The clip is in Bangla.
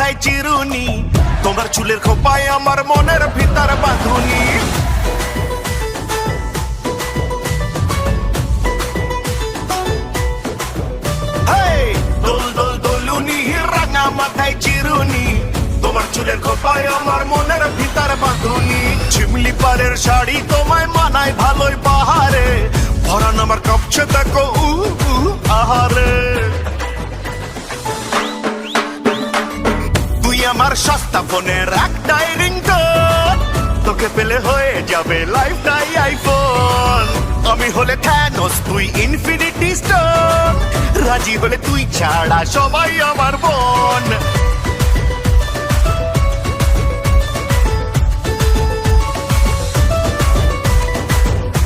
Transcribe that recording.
মাথায় চিরুনি, তোমার চুলের খোপায় আমার মনের ভিতর বাঁধুনি। দোল দোল দোলুনি, রাঙা মাথায় চিরুনি, তোমার চুলের খোপায় আমার মনের ভিতর বাঁধুনি। চিমলি পাড়ের শাড়ি তোমায় মানায় ভালোই বাহারে, পরান আমার কাঁপছে দেখো আহারে। তুই আমার সস্তা ফোনের একটাই রিংটোন, তোকে পেলে হয়ে যাবে লাইফটাই আইফোন। আমি হলে থ্যানোস, তুই ইনফিনিটি স্টোন, রাজি হলে তুই ছাড়া সবাই আমার বোন।